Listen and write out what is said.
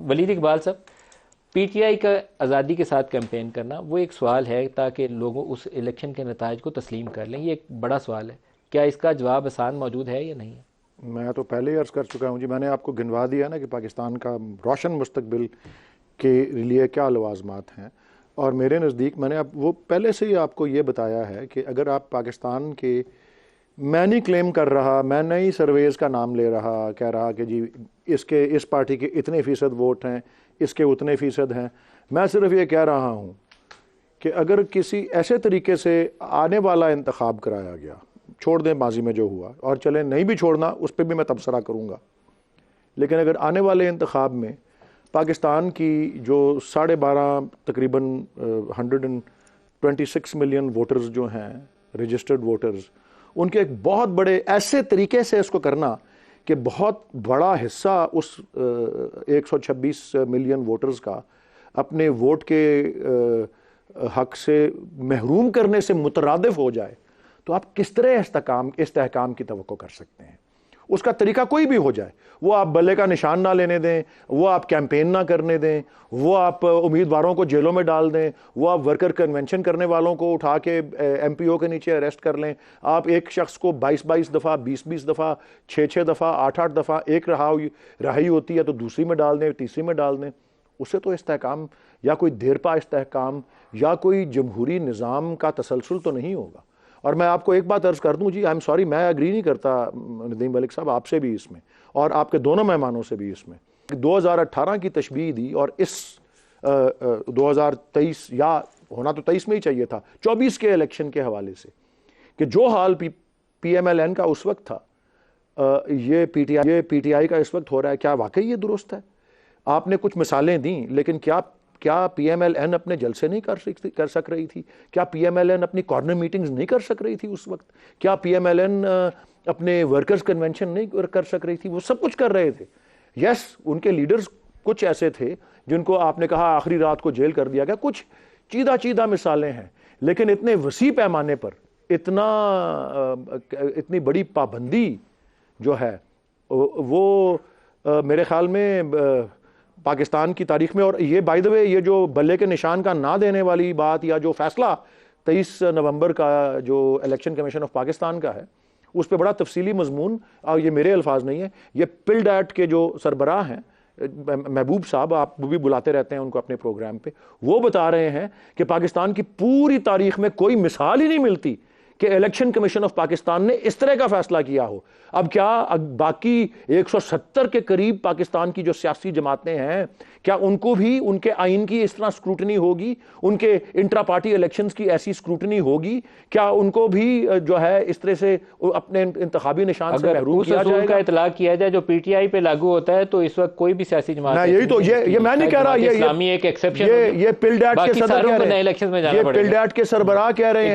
ولید اقبال صاحب، P T I کا آزادی کے ساتھ کیمپین کرنا وہ ایک سوال ہے تاکہ لوگوں اس الیکشن کے نتائج کو تسلیم کر لیں، یہ ایک بڑا سوال ہے، کیا اس کا جواب آسان موجود ہے یا نہیں ہے؟ میں تو پہلے ہی عرض کر چکا ہوں جی، میں نے آپ کو گنوا دیا نا کہ پاکستان کا روشن مستقبل کے لیے کیا لوازمات ہیں، اور میرے نزدیک میں نے اب وہ پہلے سے ہی آپ کو یہ بتایا ہے کہ اگر آپ پاکستان کے، میں نہیں کلیم کر رہا، میں نہیں سرویز کا نام لے رہا، کہہ رہا کہ جی اس پارٹی کے اتنے فیصد ووٹ ہیں، اس کے اتنے فیصد ہیں، میں صرف یہ کہہ رہا ہوں کہ اگر کسی ایسے طریقے سے آنے والا انتخاب کرایا گیا، چھوڑ دیں ماضی میں جو ہوا، اور چلیں نہیں بھی چھوڑنا اس پہ بھی میں تبصرہ کروں گا، لیکن اگر آنے والے انتخاب میں پاکستان کی جو 12.5 تقریباً 126 ملین ووٹرز جو ہیں رجسٹرڈ ووٹرز، ان کے ایک بہت بڑے ایسے طریقے سے اس کو کرنا کہ بہت بڑا حصہ اس 126 ملین ووٹرز کا اپنے ووٹ کے حق سے محروم کرنے سے مترادف ہو جائے، تو آپ کس طرح استحکام کی توقع کر سکتے ہیں؟ اس کا طریقہ کوئی بھی ہو جائے، وہ آپ بلے کا نشان نہ لینے دیں، وہ آپ کیمپین نہ کرنے دیں، وہ آپ امیدواروں کو جیلوں میں ڈال دیں، وہ آپ ورکر کنونشن کرنے والوں کو اٹھا کے ایم پی او کے نیچے اریسٹ کر لیں، آپ ایک شخص کو 22 دفعہ 20 دفعہ 6 دفعہ 8 دفعہ ایک رہائی ہوتی ہے تو دوسری میں ڈال دیں، تیسری میں ڈال دیں، اس سے تو استحکام یا کوئی دیرپا استحکام یا کوئی جمہوری نظام کا تسلسل تو نہیں ہوگا۔ اور میں آپ کو ایک بات عرض کر دوں جی، سوری میں اگری نہیں کرتا ندیم ملک صاحب آپ سے بھی اس میں، اور آپ کے دونوں مہمانوں سے بھی اس میں، 2018 کی تشبیہ دی اور اس 2023 یا ہونا تو 23 میں ہی چاہیے تھا، 24 کے الیکشن کے حوالے سے کہ جو حال پی ایم ایل این کا اس وقت تھا، یہ پی ٹی آئی کا اس وقت ہو رہا ہے، کیا واقعی یہ درست ہے؟ آپ نے کچھ مثالیں دیں، لیکن کیا پی ایم ایل این اپنے جلسے نہیں کر سک رہی تھی؟ کیا پی ایم ایل این اپنی کارنر میٹنگز نہیں کر سک رہی تھی اس وقت؟ کیا پی ایم ایل این اپنے ورکرز کنونشن نہیں کر سک رہی تھی؟ وہ سب کچھ کر رہے تھے۔ یس، ان کے لیڈرز کچھ ایسے تھے جن کو آپ نے کہا آخری رات کو جیل کر دیا گیا، کچھ چیدہ مثالیں ہیں، لیکن اتنے وسیع پیمانے پر اتنی بڑی پابندی جو ہے وہ میرے خیال میں پاکستان کی تاریخ میں، اور یہ بائی دا وے یہ جو بلے کے نشان کا نہ دینے والی بات یا جو فیصلہ 23 نومبر کا جو الیکشن کمیشن آف پاکستان کا ہے، اس پہ بڑا تفصیلی مضمون، اور یہ میرے الفاظ نہیں ہیں، یہ پل ڈیٹ کے جو سربراہ ہیں محبوب صاحب، آپ بھی بلاتے رہتے ہیں ان کو اپنے پروگرام پہ، وہ بتا رہے ہیں کہ پاکستان کی پوری تاریخ میں کوئی مثال ہی نہیں ملتی کہ الیکشن کمیشن آف پاکستان نے اس طرح کا فیصلہ کیا ہو۔ اب کیا باقی 170 کے قریب پاکستان کی جو سیاسی جماعتیں ہیں، کیا ان کو بھی ان کے آئین کی اس طرح سکروٹنی ہوگی؟ ان کے انٹرا پارٹی الیکشنز کی ایسی سکروٹنی ہوگی؟ کیا ان کو بھی جو ہے اس طرح سے اپنے انتخابی نشان سے محروم کیا جائے گا؟ اگر اس اصول کا اطلاق کیا جائے جو پی ٹی آئی پہ لاگو ہوتا ہے تو اس وقت کوئی بھی سیاسی جماعت، یہی تو یہ میں نہیں کہہ رہا، اسلامی ایک ایکسیپشن، یہ پل ڈیٹ کے صدر کہہ رہے ہیں، یہ پل ڈیٹ کے سربراہ کہہ رہے ہیں۔